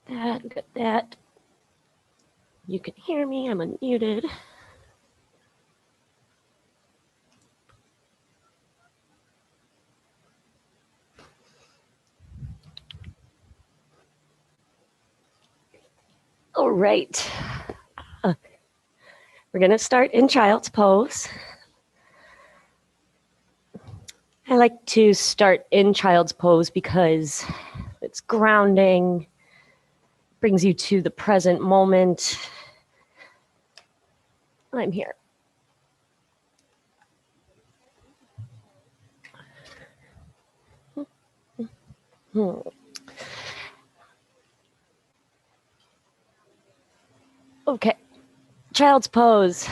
Got that. You can hear me, I'm unmuted. All right. We're going to start in child's pose. I like to start in child's pose because it's grounding, brings you to the present moment. I'm here. Okay, child's pose.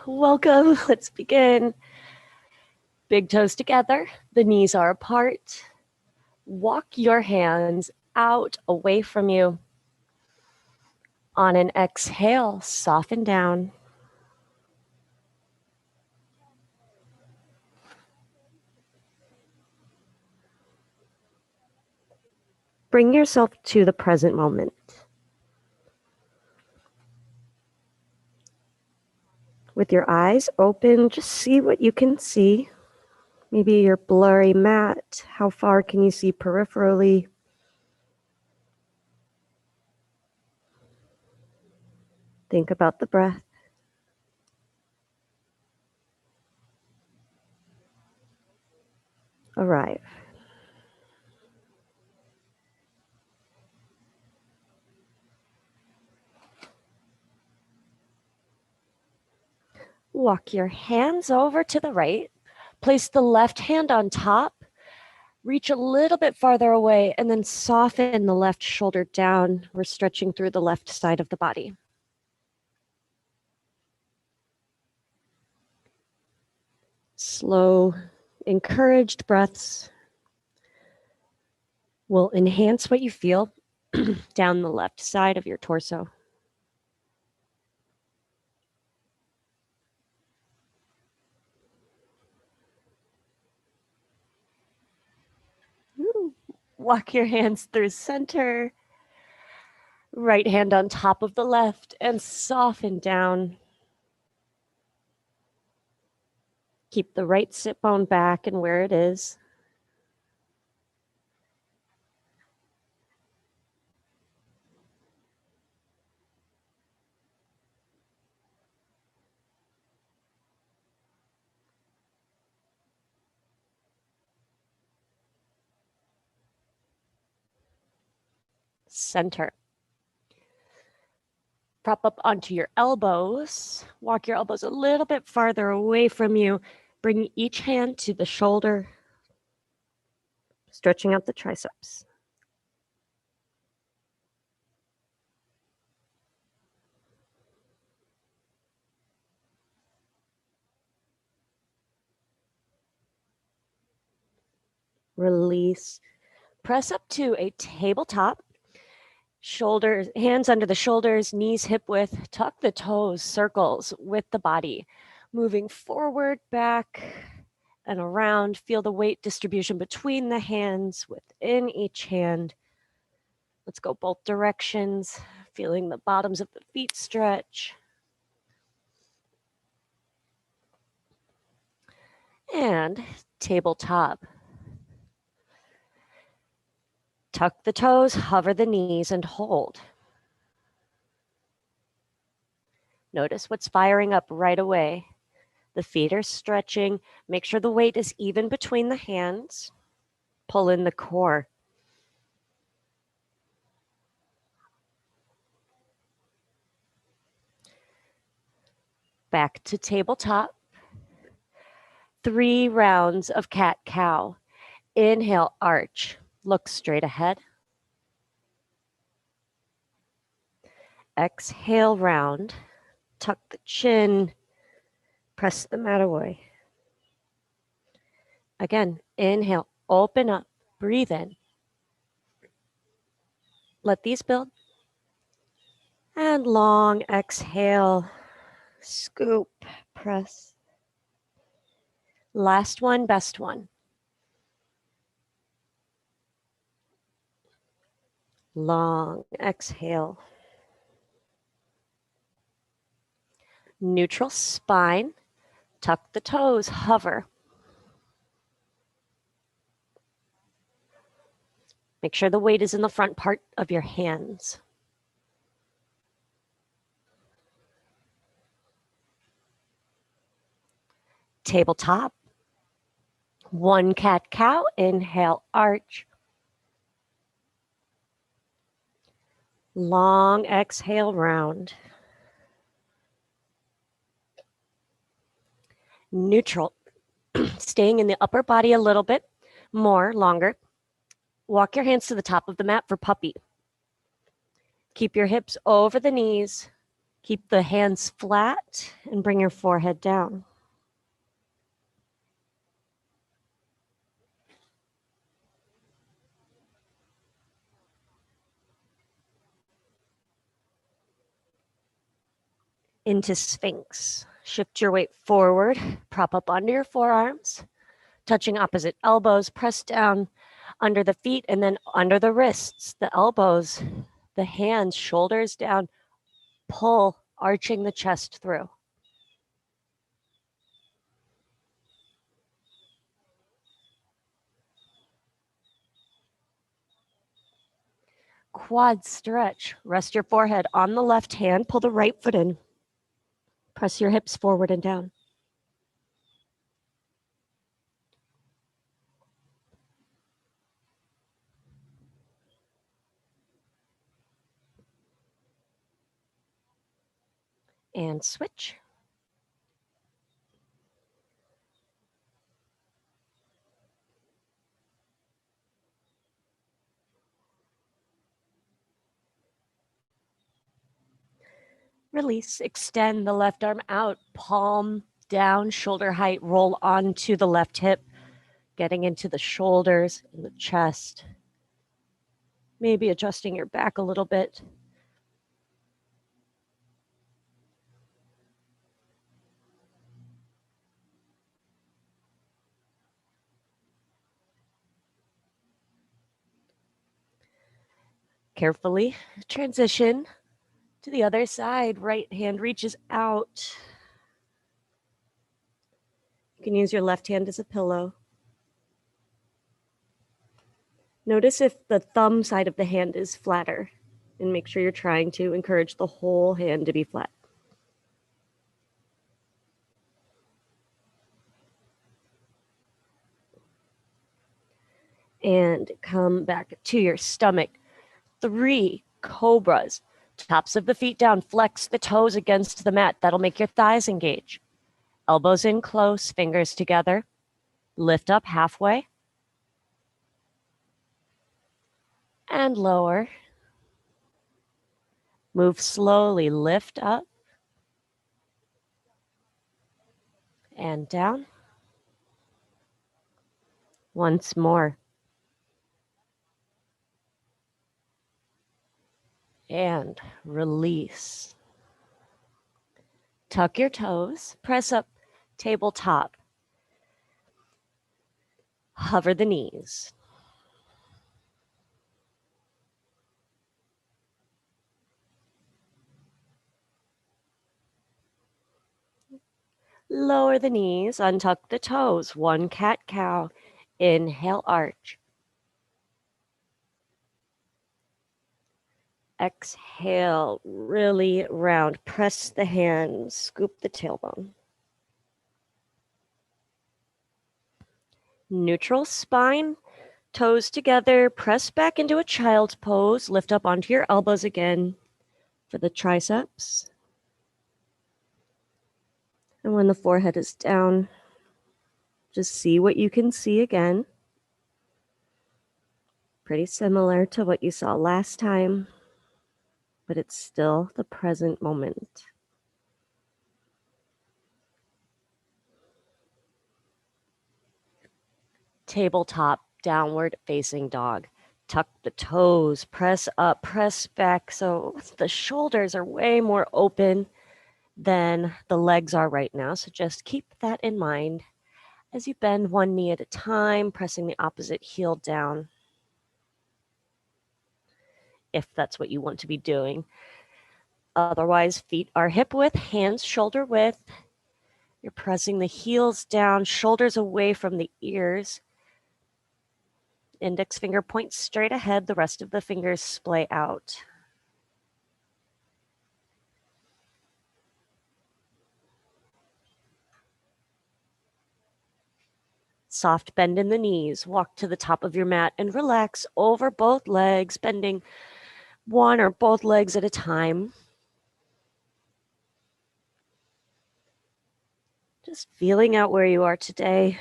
Welcome, let's begin. Big toes together, the knees are apart. Walk your hands out away from you. On an exhale, soften down. Bring yourself to the present moment. With your eyes open, just see what you can see. Maybe your blurry mat. How far can you see peripherally? Think about the breath. Arrive. Walk your hands over to the right. Place the left hand on top. Reach a little bit farther away and then soften the left shoulder down. We're stretching through the left side of the body. Slow, encouraged breaths will enhance what you feel down the left side of your torso. Walk your hands through center. Right hand on top of the left and soften down. Keep the right sit bone back and where it is. Center. Prop up onto your elbows. Walk your elbows a little bit farther away from you. Bring each hand to the shoulder, stretching out the triceps. Release. Press up to a tabletop. Shoulders, hands under the shoulders, knees hip width. Tuck the toes, circles with the body. Moving forward, back, and around. Feel the weight distribution between the hands, within each hand. Let's go both directions. Feeling the bottoms of the feet stretch. And tabletop. Tuck the toes, hover the knees, and hold. Notice what's firing up right away. The feet are stretching. Make sure the weight is even between the hands. Pull in the core. Back to tabletop. 3 rounds of cat-cow. Inhale, arch. Look straight ahead. Exhale, round. Tuck the chin. Press the mat away. Again, inhale, open up, breathe in. Let these build. And long exhale, scoop, press. Last one, best one. Long exhale. Neutral spine. Tuck the toes, hover. Make sure the weight is in the front part of your hands. Tabletop. One cat-cow. Inhale, arch. Long exhale, round. Neutral. Staying in the upper body a little bit more, longer. Walk your hands to the top of the mat for puppy. Keep your hips over the knees. Keep the hands flat and bring your forehead down. Into Sphinx. Shift your weight forward, prop up under your forearms, touching opposite elbows, press down under the feet and then under the wrists, the elbows, the hands, shoulders down, pull, arching the chest through. Quad stretch. Rest your forehead on the left hand, pull the right foot in. Press your hips forward and down. And switch. Release, extend the left arm out, palm down, shoulder height, roll onto the left hip, getting into the shoulders and the chest. Maybe adjusting your back a little bit. Carefully transition to the other side. Right hand reaches out. You can use your left hand as a pillow. Notice if the thumb side of the hand is flatter, and make sure you're trying to encourage the whole hand to be flat. And come back to your stomach. 3 cobras. Tops of the feet down, flex the toes against the mat. That'll make your thighs engage. Elbows in close, fingers together. Lift up halfway. And lower. Move slowly, lift up. And down. Once more. And release. Tuck your toes, press up, tabletop. Hover the knees. Lower the knees, untuck the toes. One cat-cow. Inhale, arch. Exhale, really round. Press the hands, scoop the tailbone. Neutral spine, toes together. Press back into a child's pose. Lift up onto your elbows again for the triceps. And when the forehead is down, just see what you can see again. Pretty similar to what you saw last time, but it's still the present moment. Tabletop, downward facing dog. Tuck the toes, press up, press back. So the shoulders are way more open than the legs are right now. So just keep that in mind as you bend one knee at a time, pressing the opposite heel down. if that's what you want to be doing. Otherwise, feet are hip width, hands shoulder width. You're pressing the heels down, shoulders away from the ears. Index finger points straight ahead, the rest of the fingers splay out. Soft bend in the knees. Walk to the top of your mat and relax over both legs, bending one or both legs at a time. Just feeling out where you are today.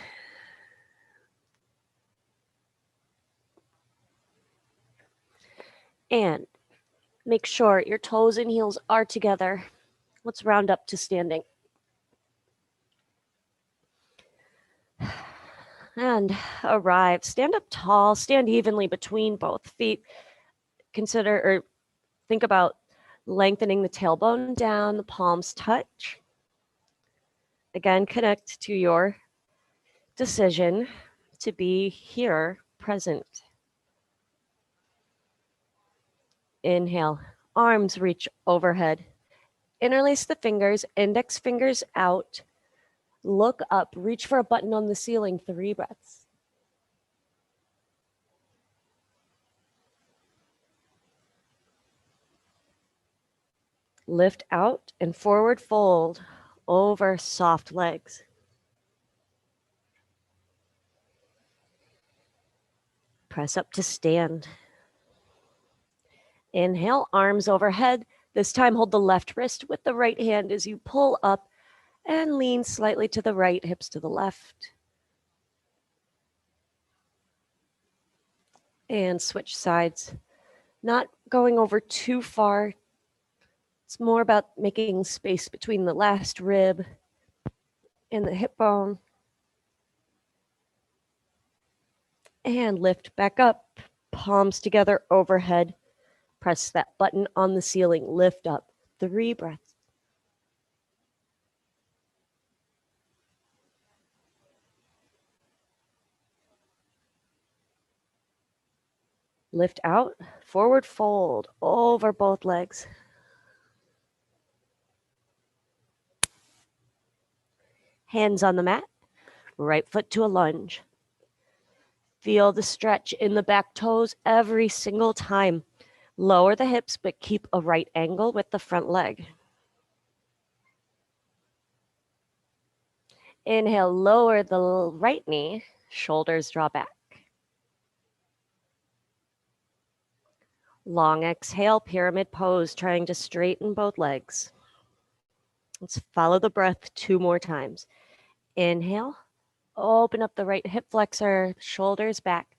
And make sure your toes and heels are together. Let's round up to standing. And arrive. Stand up tall, stand evenly between both feet. Consider or think about lengthening the tailbone down, the palms touch. Again, connect to your decision to be here, present. Inhale, arms reach overhead. Interlace the fingers, index fingers out. Look up, reach for a button on the ceiling, 3 breaths. Lift out and forward fold over soft legs. Press up to stand. Inhale, arms overhead. This time hold the left wrist with the right hand as you pull up and lean slightly to the right, hips to the left. And switch sides. Not going over too far. It's more about making space between the last rib and the hip bone. And lift back up, palms together overhead. Press that button on the ceiling, lift up, 3 breaths. Lift out, forward fold over both legs. Hands on the mat, right foot to a lunge. Feel the stretch in the back toes every single time. Lower the hips, but keep a right angle with the front leg. Inhale, lower the right knee, shoulders draw back. Long exhale, pyramid pose, trying to straighten both legs. Let's follow the breath 2 more times. Inhale, open up the right hip flexor, shoulders back.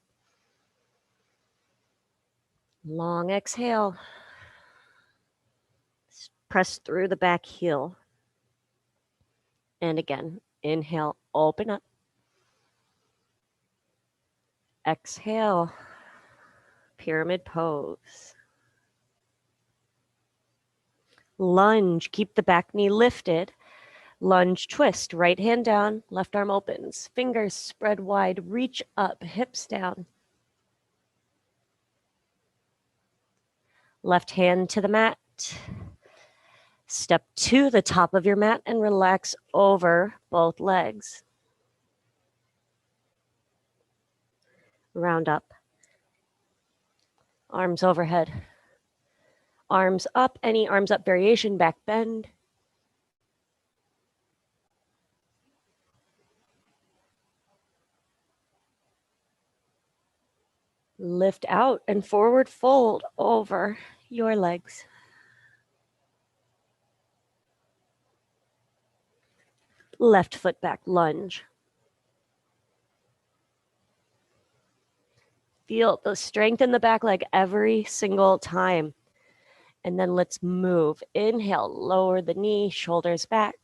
Long exhale. Press through the back heel. And again, inhale, open up. Exhale, pyramid pose. Lunge, keep the back knee lifted. Lunge twist, right hand down, left arm opens. Fingers spread wide, reach up, hips down. Left hand to the mat. Step to the top of your mat and relax over both legs. Round up. Arms overhead. Arms up, any arms up variation, back bend. Lift out and forward fold over your legs. Left foot back, lunge. Feel the strength in the back leg every single time. And then let's move. Inhale, lower the knee, shoulders back.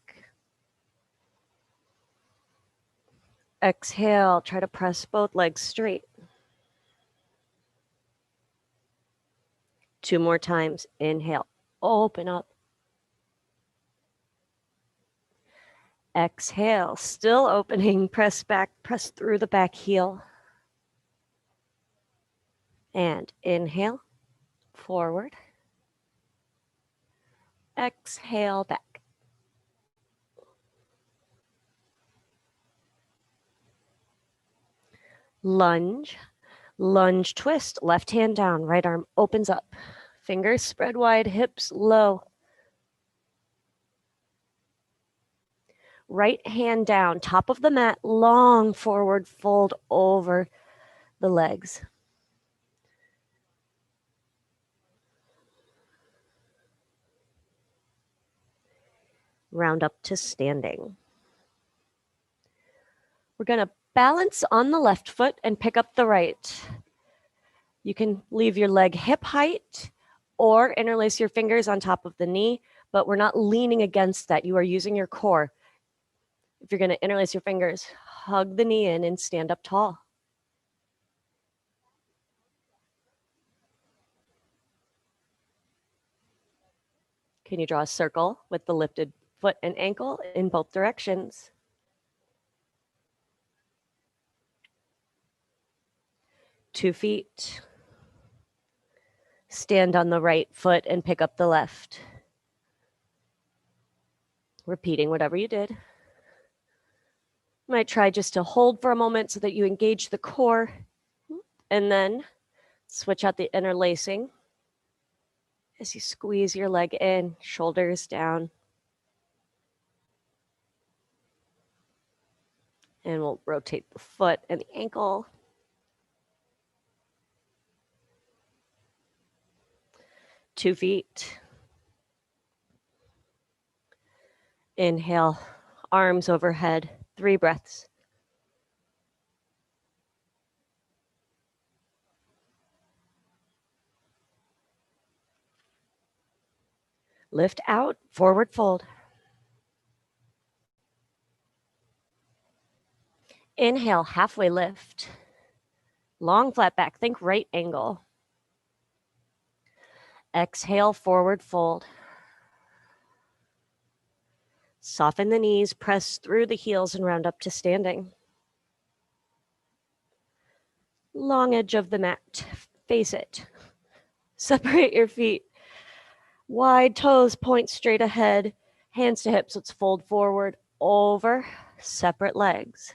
Exhale, try to press both legs straight. 2 more times. Inhale, open up. Exhale, still opening, press back, press through the back heel. And inhale, forward. Exhale, back. Lunge. Lunge twist, left hand down, right arm opens up. Fingers spread wide, hips low. Right hand down, top of the mat, long forward fold over the legs. Round up to standing. We're going to balance on the left foot and pick up the right. You can leave your leg hip height or interlace your fingers on top of the knee, but we're not leaning against that. You are using your core. If you're going to interlace your fingers, hug the knee in and stand up tall. Can you draw a circle with the lifted foot and ankle in both directions? Two feet. Stand on the right foot and pick up the left. Repeating whatever you did. You might try just to hold for a moment so that you engage the core, and then switch out the interlacing as you squeeze your leg in, shoulders down. And we'll rotate the foot and the ankle. Two feet. Inhale, arms overhead, 3 breaths. Lift out, forward fold. Inhale, halfway lift. Long flat back, think right angle. Exhale, forward fold. Soften the knees, press through the heels and round up to standing. Long edge of the mat, face it. Separate your feet. Wide toes point straight ahead, hands to hips. Let's fold forward, over, separate legs.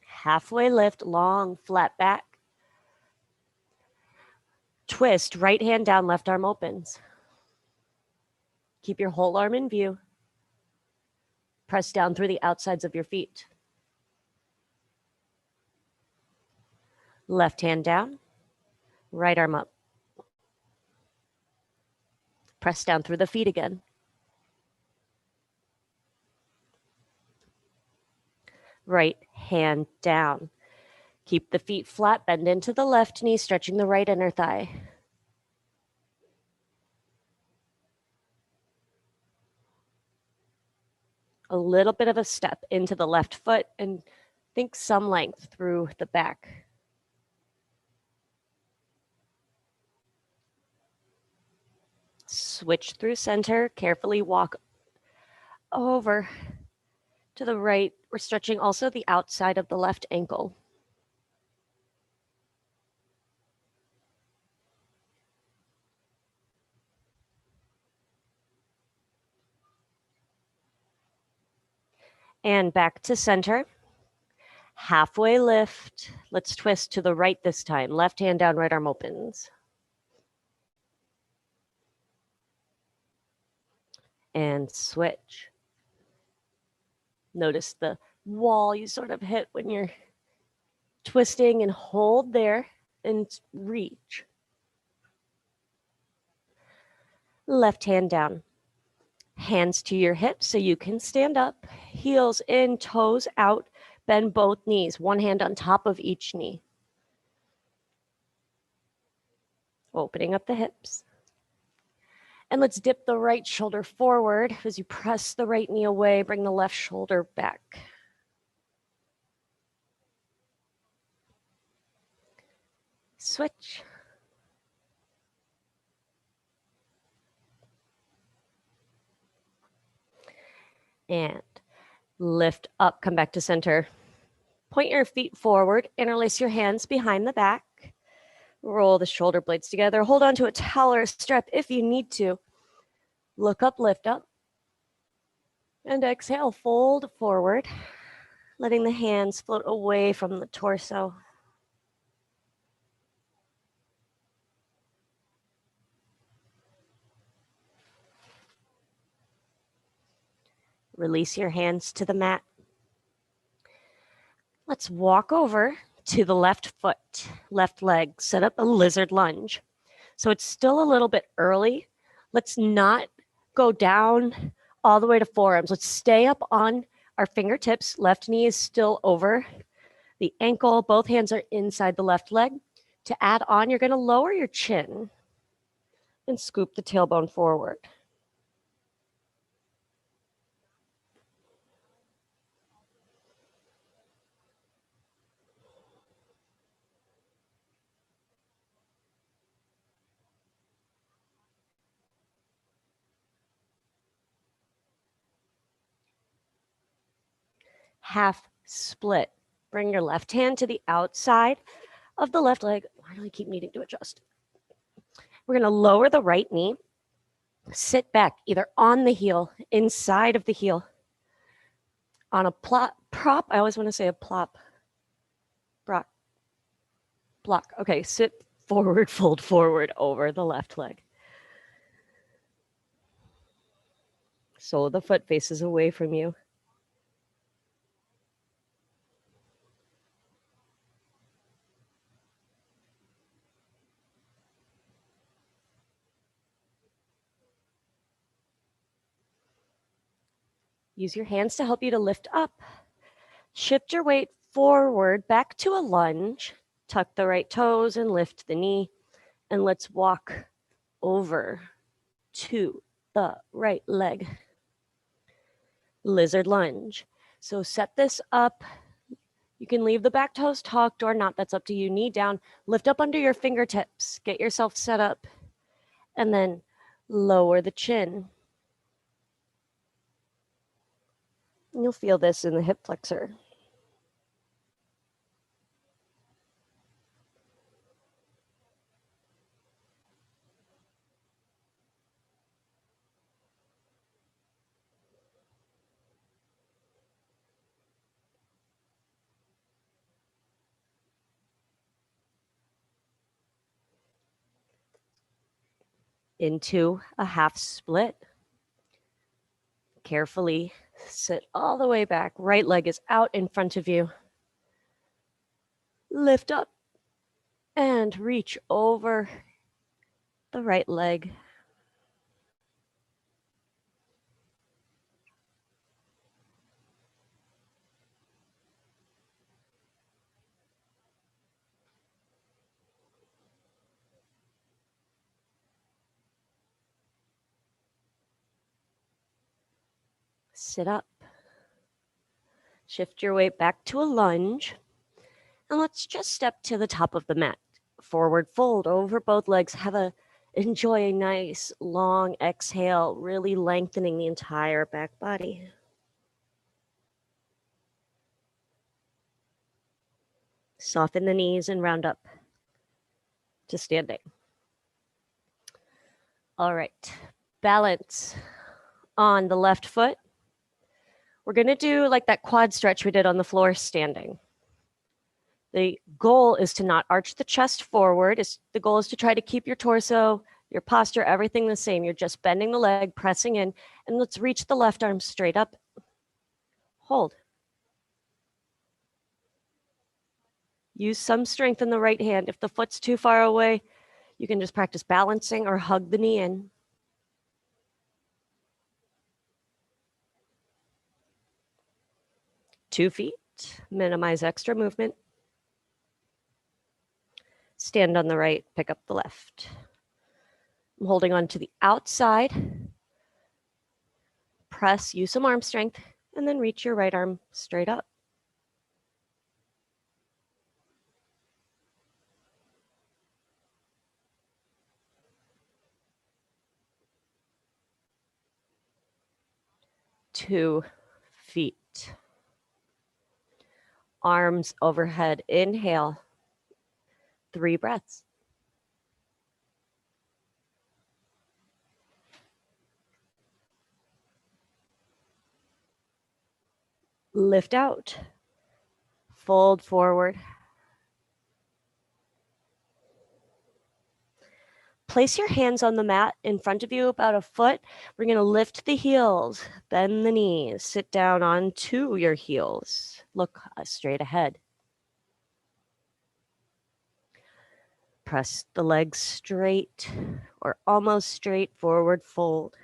Halfway lift, long, flat back. Twist, right hand down, left arm opens. Keep your whole arm in view. Press down through the outsides of your feet. Left hand down, right arm up. Press down through the feet again. Right hand down. Keep the feet flat, bend into the left knee, stretching the right inner thigh. A little bit of a step into the left foot and think some length through the back. Switch through center, carefully walk over to the right. We're stretching also the outside of the left ankle. And back to center. Halfway lift. Let's twist to the right this time. Left hand down, right arm opens. And switch. Notice the wall you sort of hit when you're twisting, and hold there and reach. Left hand down. Hands to your hips so you can stand up. Heels in, toes out. Bend both knees, one hand on top of each knee. Opening up the hips. And let's dip the right shoulder forward as you press the right knee away. Bring the left shoulder back. Switch. And Lift up, come back to center. Point your feet forward, interlace your hands behind the back. Roll the shoulder blades together. Hold on to a towel or a strap if you need to. Look up, lift up. And exhale, fold forward, letting the hands float away from the torso. Release your hands to the mat. Let's walk over to the left foot, left leg. Set up a lizard lunge. So it's still a little bit early. Let's not go down all the way to forearms. Let's stay up on our fingertips. Left knee is still over the ankle. Both hands are inside the left leg. To add on, you're going to lower your chin and scoop the tailbone forward. Half split. Bring your left hand to the outside of the left leg. Why do I keep needing to adjust? We're going to lower the right knee. Sit back, either on the heel, inside of the heel, on a prop. I always want to say a plop. Block. Okay, sit forward, fold forward over the left leg. Sole of the foot faces away from you. Use your hands to help you to lift up. Shift your weight forward back to a lunge. Tuck the right toes and lift the knee. And let's walk over to the right leg. Lizard lunge. So set this up. You can leave the back toes tucked or not. That's up to you. Knee down. Lift up under your fingertips. Get yourself set up. And then lower the chin. You'll feel this in the hip flexor. Into a half split. Carefully sit all the way back. Right leg is out in front of you. Lift up and reach over the right leg. Sit up. Shift your weight back to a lunge. And let's just step to the top of the mat. Forward fold over both legs. Enjoy a nice long exhale, really lengthening the entire back body. Soften the knees and round up to standing. All right, balance on the left foot. We're gonna do like that quad stretch we did on the floor standing. The goal is to not arch the chest forward. The goal is to try to keep your torso, your posture, everything the same. You're just bending the leg, pressing in, and let's reach the left arm straight up. Hold. Use some strength in the right hand. If the foot's too far away, you can just practice balancing or hug the knee in. Two feet, minimize extra movement. Stand on the right, pick up the left. I'm holding on to the outside. Press, use some arm strength, and then reach your right arm straight up. Two feet. Arms overhead. Inhale. 3 breaths. Lift out. Fold forward. Place your hands on the mat in front of you about a foot. We're going to lift the heels, bend the knees, sit down onto your heels. Look straight ahead. Press the legs straight or almost straight, forward fold.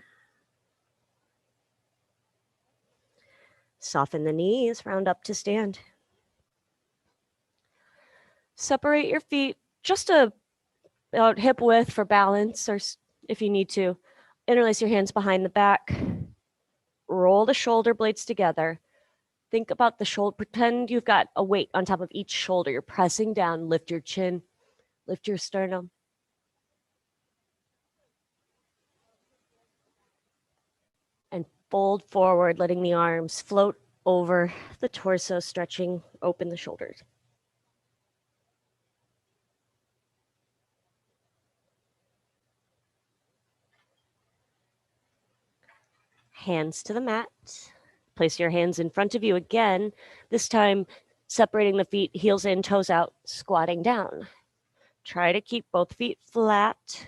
Soften the knees, round up to stand. Separate your feet just about hip width for balance, or if you need to. Interlace your hands behind the back. Roll the shoulder blades together. Think about the shoulder. Pretend you've got a weight on top of each shoulder. You're pressing down. Lift your chin. Lift your sternum. And fold forward, letting the arms float over the torso, stretching open the shoulders. Hands to the mat. Place your hands in front of you again, this time separating the feet, heels in, toes out, squatting down. Try to keep both feet flat.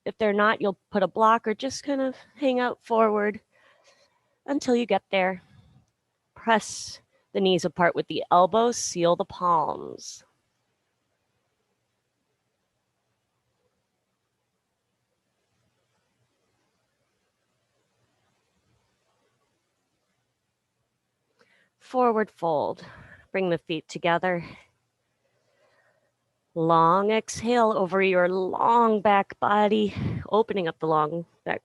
If they're not, you'll put a block or just kind of hang out forward until you get there. Press the knees apart with the elbows, seal the palms. Forward fold. Bring the feet together. Long exhale over your long back body, opening up the long back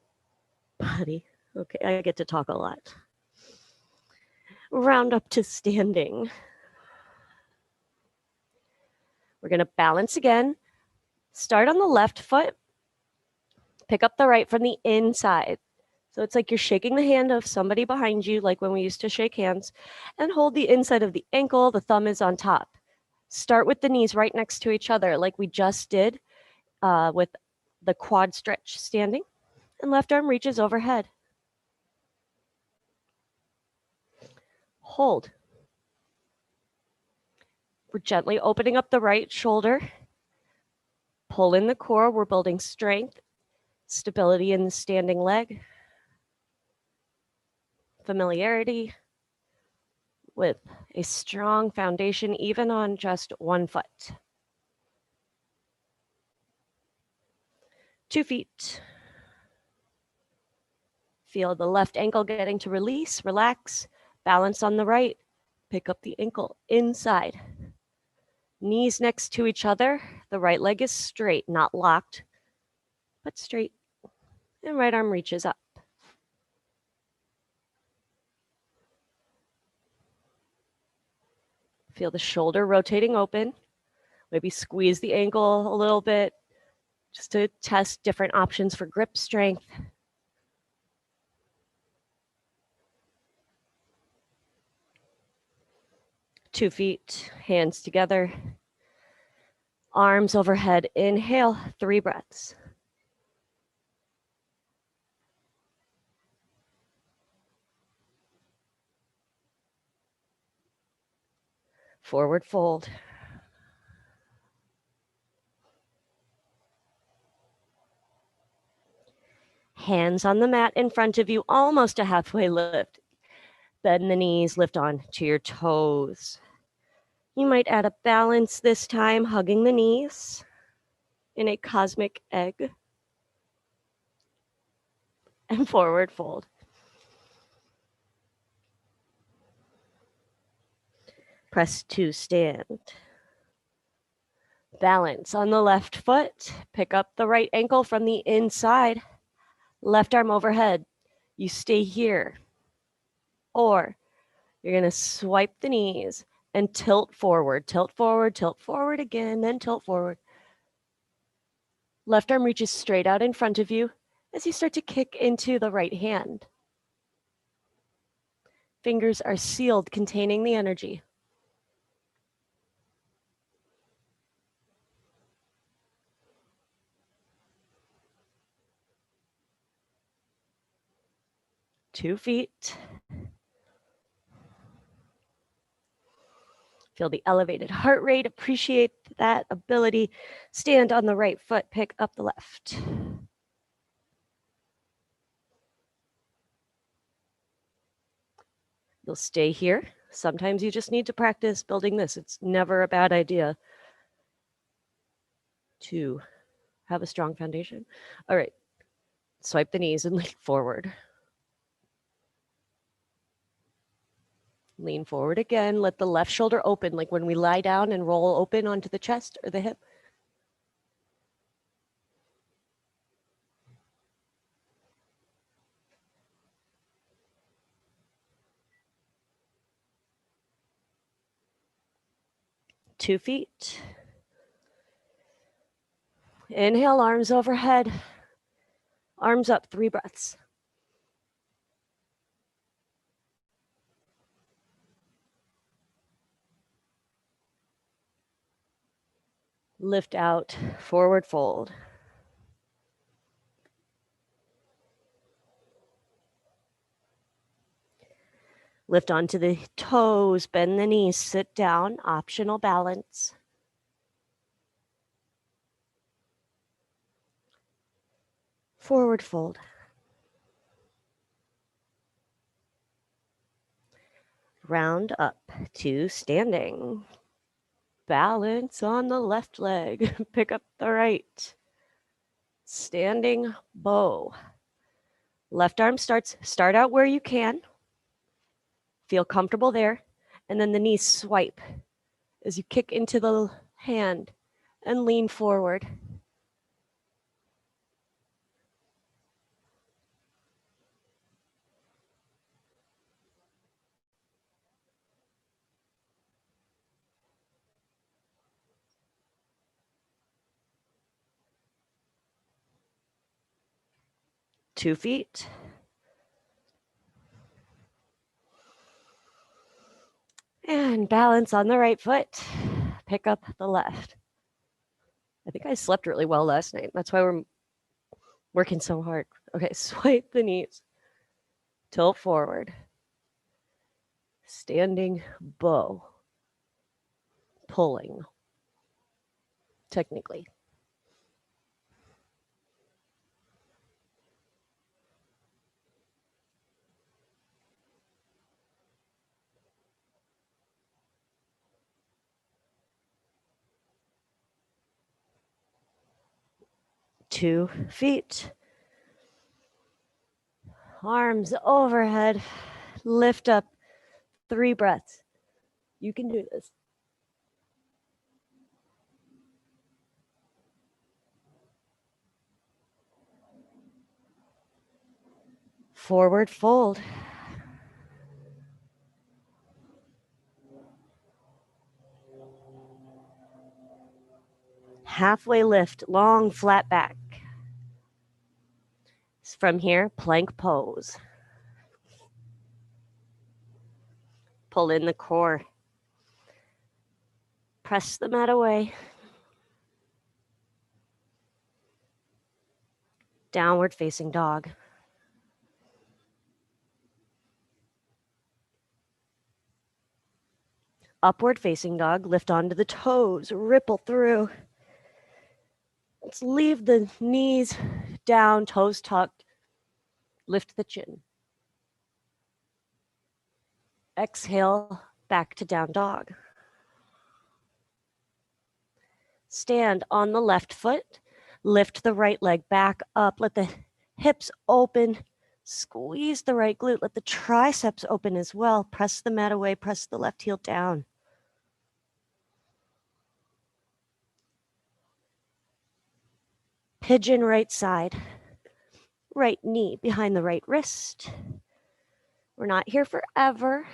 body. Okay, I get to talk a lot. Round up to standing. We're going to balance again. Start on the left foot. Pick up the right from the inside. So it's like you're shaking the hand of somebody behind you, like when we used to shake hands, and hold the inside of the ankle. The thumb is on top. Start with the knees right next to each other, like we just did with the quad stretch standing. And left arm reaches overhead. Hold. We're gently opening up the right shoulder. Pull in the core. We're building strength, stability in the standing leg, familiarity with a strong foundation, even on just one foot. 2 feet. Feel the left ankle getting to release, relax, balance on the right. Pick up the ankle inside. Knees next to each other. The right leg is straight, not locked, but straight. And right arm reaches up. Feel the shoulder rotating open. Maybe squeeze the ankle a little bit just to test different options for grip strength. Two feet, hands together, arms overhead. Inhale, 3 breaths. Forward fold. Hands on the mat in front of you, almost a halfway lift. Bend the knees, lift on to your toes. You might add a balance this time, hugging the knees in a cosmic egg. And forward fold. Press to stand. Balance on the left foot. Pick up the right ankle from the inside. Left arm overhead. You stay here. Or you're going to swipe the knees and tilt forward, tilt forward again, then tilt forward. Left arm reaches straight out in front of you as you start to kick into the right hand. Fingers are sealed, containing the energy. Two feet. Feel the elevated heart rate. Appreciate that ability. Stand on the right foot, pick up the left. You'll stay here. Sometimes you just need to practice building this. It's never a bad idea to have a strong foundation. All right. Swipe the knees and lean forward. Lean forward again. Let the left shoulder open, like when we lie down and roll open onto the chest or the hip. Two feet. Inhale, arms overhead. Arms up, 3 breaths. Lift out, forward fold. Lift onto the toes, bend the knees, sit down, optional balance. Forward fold. Round up to standing. Balance on the left leg. Pick up the right. Standing bow. Left arm start out where you can. Feel comfortable there. And then the knees swipe as you kick into the hand and lean forward. Two feet. And balance on the right foot. Pick up the left. I think I slept really well last night. That's why we're working so hard. Okay, swipe the knees. Tilt forward. Standing bow. Pulling. Technically. Two feet. Arms overhead. Lift up. 3 breaths. You can do this. Forward fold. Halfway lift, long flat back. From here, plank pose. Pull in the core. Press the mat away. Downward facing dog. Upward facing dog, lift onto the toes, ripple through. Let's leave the knees down, toes tucked. Lift the chin. Exhale, back to down dog. Stand on the left foot. Lift the right leg back up. Let the hips open. Squeeze the right glute. Let the triceps open as well. Press the mat away. Press the left heel down. Pigeon right side. Right knee behind the right wrist. We're not here forever.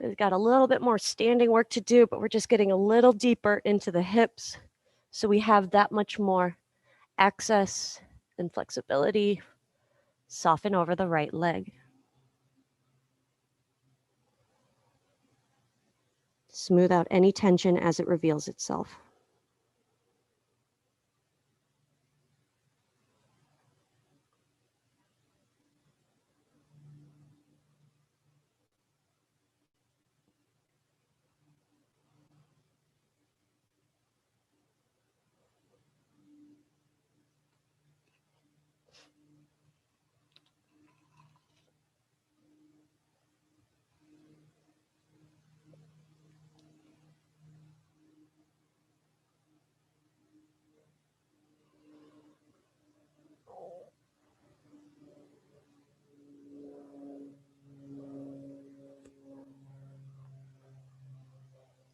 We've got a little bit more standing work to do, but we're just getting a little deeper into the hips. So we have that much more access and flexibility. Soften over the right leg. Smooth out any tension as it reveals itself.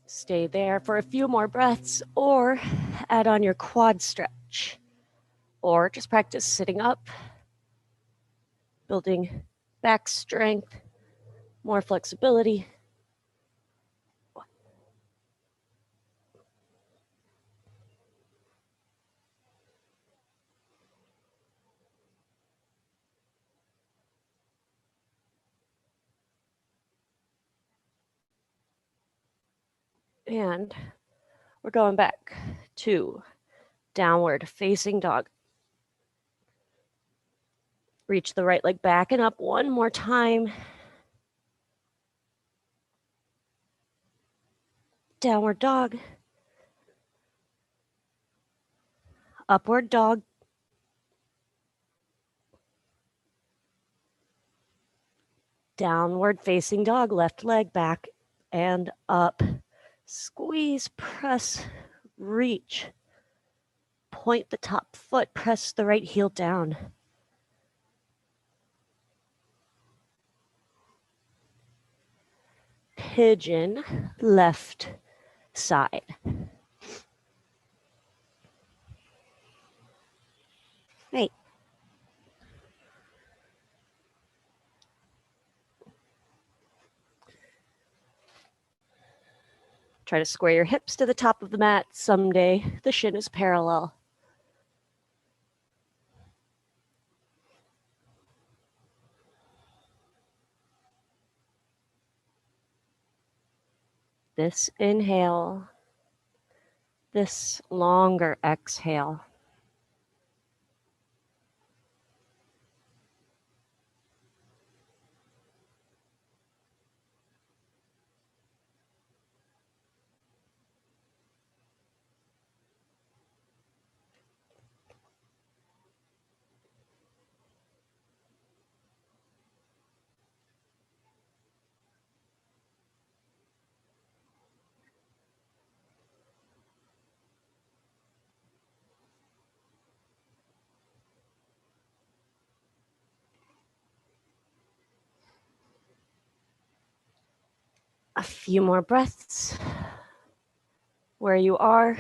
Stay there for a few more breaths, or add on your quad stretch, or just practice sitting up, building back strength, more flexibility. And we're going back to downward facing dog. Reach the right leg back and up one more time. Downward dog. Upward dog. Downward facing dog, left leg back and up. Squeeze, press, reach. Point the top foot, press the right heel down. Pigeon, left side. Right. Try to square your hips to the top of the mat. Someday the shin is parallel. This inhale, this longer exhale. A few more breaths. Where you are,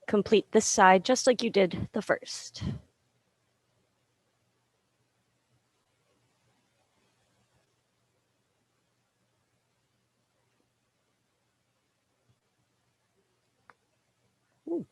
complete this side just like you did the first. Ooh.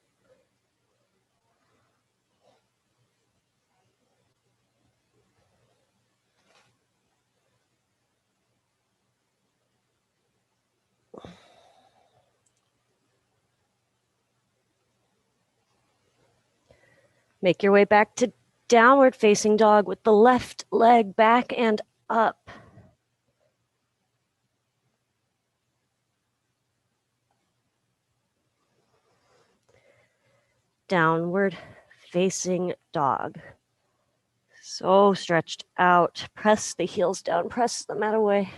Make your way back to downward facing dog with the left leg back and up. Downward facing dog. So stretched out. Press the heels down, press the mat away.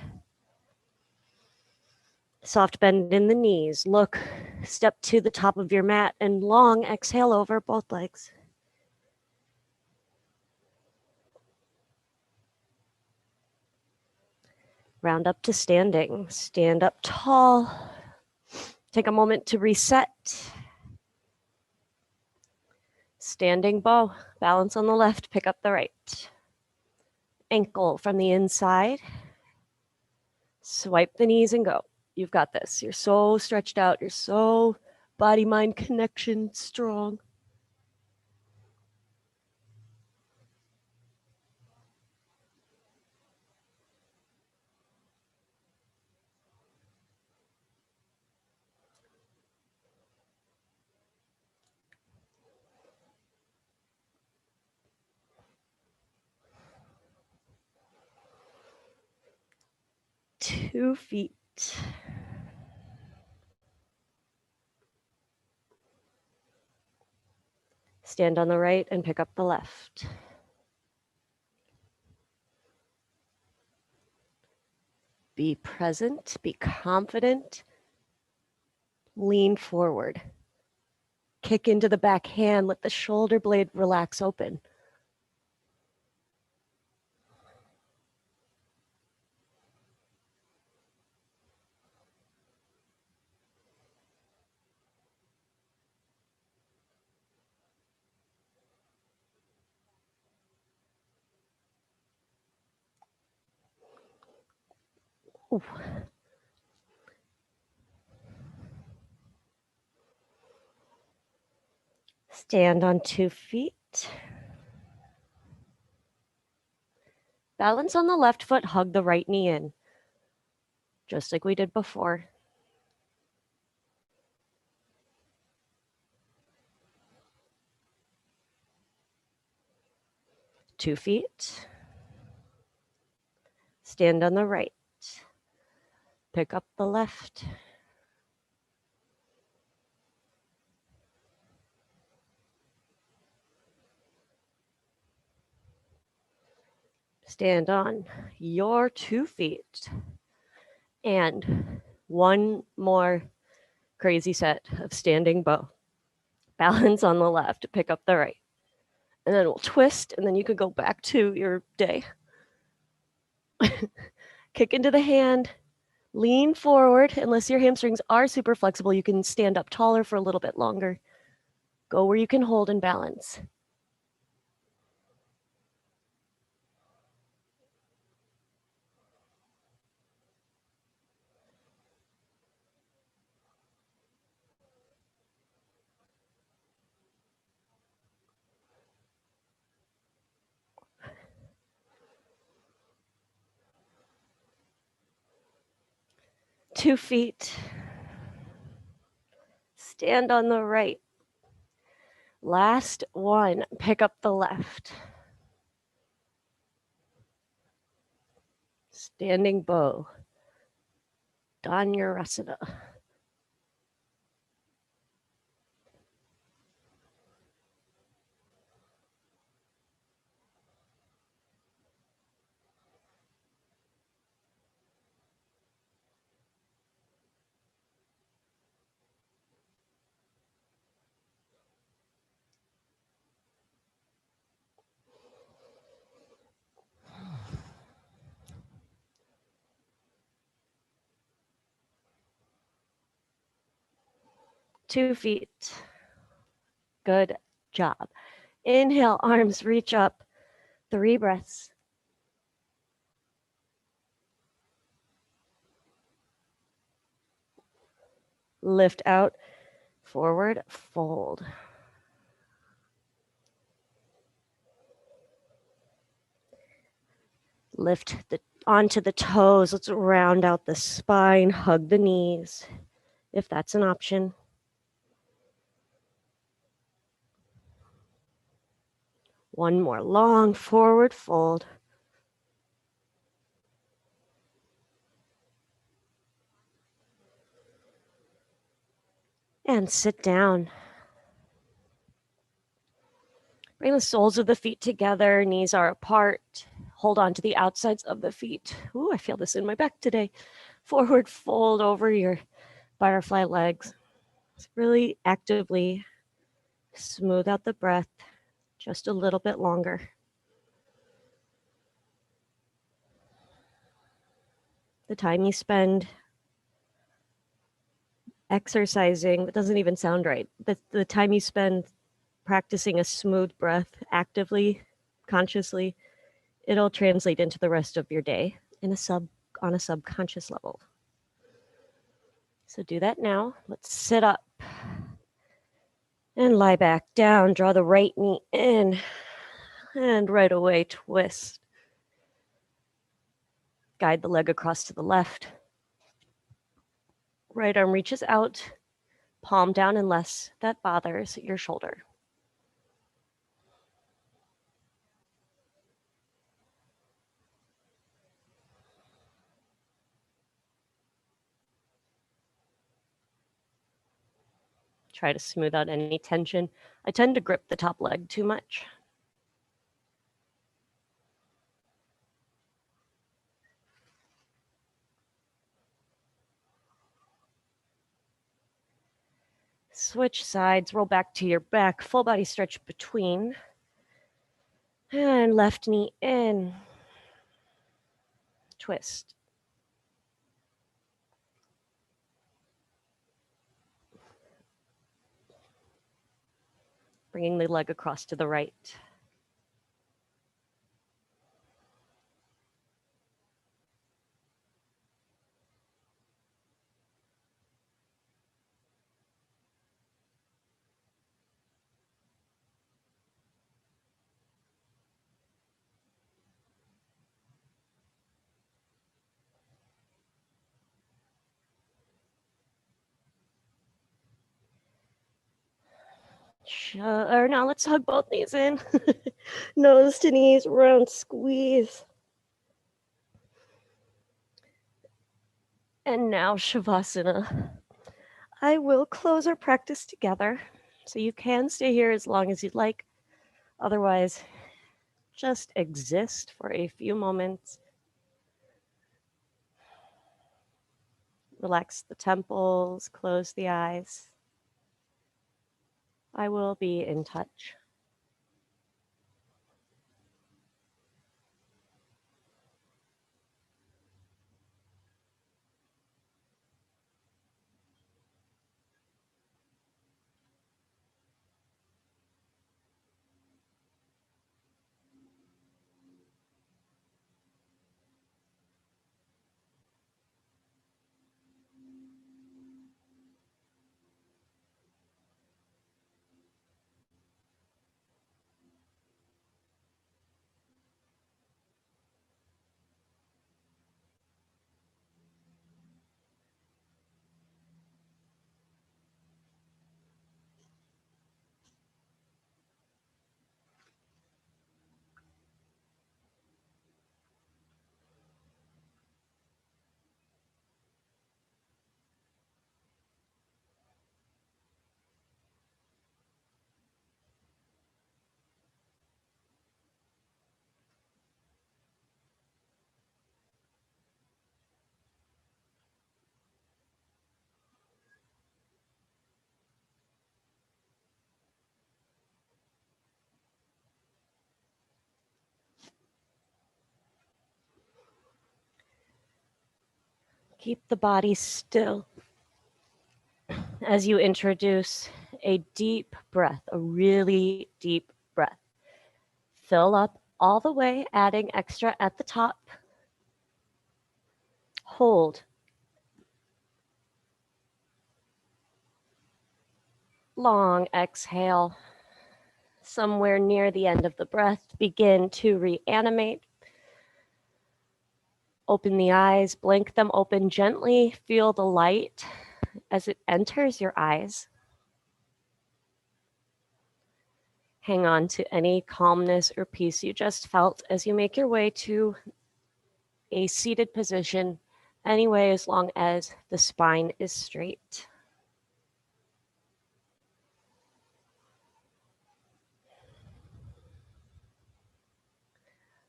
Soft bend in the knees. Look, step to the top of your mat and long exhale over both legs. Round up to standing. Stand up tall. Take a moment to reset. Standing bow. Balance on the left, pick up the right. Ankle from the inside. Swipe the knees and go. You've got this. You're so stretched out. You're so body-mind connection strong. 2 feet. Stand on the right and pick up the left. Be present, be confident. Lean forward. Kick into the back hand, let the shoulder blade relax open. Ooh. Stand on 2 feet. Balance on the left foot, hug the right knee in, just like we did before. Two feet. Stand on the right. Pick up the left. Stand on your 2 feet. And one more crazy set of standing bow. Balance on the left, pick up the right. And then we'll twist, and then you can go back to your day. Kick into the hand, lean forward. Unless your hamstrings are super flexible, you can stand up taller for a little bit longer. Go where you can hold and balance. Two feet. Stand on the right. Last one, pick up the left. Standing bow. Dhanurasana. Two feet. Good job. Inhale, arms reach up. 3 breaths. Lift out, forward, fold. Lift onto the toes. Let's round out the spine, hug the knees, if that's an option. One more long forward fold. And sit down. Bring the soles of the feet together, knees are apart. Hold on to the outsides of the feet. Ooh, I feel this in my back today. Forward fold over your butterfly legs. Really actively smooth out the breath just a little bit longer. The time you spend exercising, that doesn't even sound right. The time you spend practicing a smooth breath actively, consciously, it'll translate into the rest of your day on a subconscious level. So do that now. Let's sit up and lie back down. Draw the right knee in and right away twist. Guide the leg across to the left. Right arm reaches out, palm down unless that bothers your shoulder. Try to smooth out any tension. I tend to grip the top leg too much. Switch sides, roll back to your back, full body stretch between. And left knee in. Twist. Bringing the leg across to the right. Or now let's hug both knees in. Nose to knees, round squeeze. And now Shavasana. I will close our practice together, so you can stay here as long as you'd like. Otherwise, just exist for a few moments. Relax the temples, close the eyes. I will be in touch. Keep the body still as you introduce a deep breath, a really deep breath. Fill up all the way, adding extra at the top. Hold. Long exhale. Somewhere near the end of the breath, begin to reanimate. Open the eyes, blink them open gently. Feel the light as it enters your eyes. Hang on to any calmness or peace you just felt as you make your way to a seated position, anyway, as long as the spine is straight.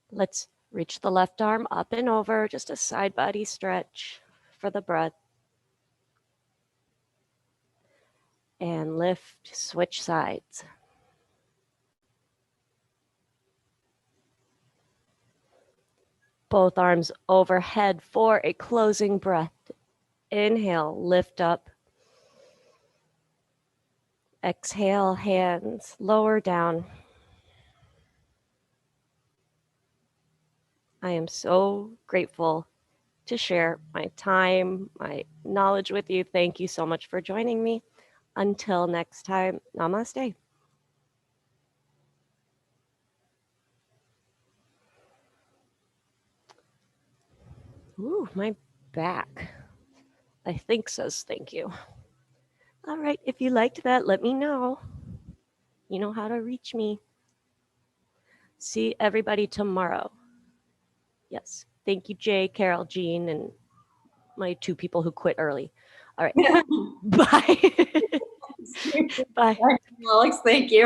Let's reach the left arm up and over, just a side body stretch for the breath. And lift, switch sides. Both arms overhead for a closing breath. Inhale, lift up. Exhale, hands lower down. I am so grateful to share my time, my knowledge with you. Thank you so much for joining me. Until next time, namaste. Ooh, my back, I think says thank you. All right, if you liked that, let me know. You know how to reach me. See everybody tomorrow. Yes, thank you, Jay, Carol, Jean, and my 2 people who quit early. All right, bye. Bye. Alex, thank you.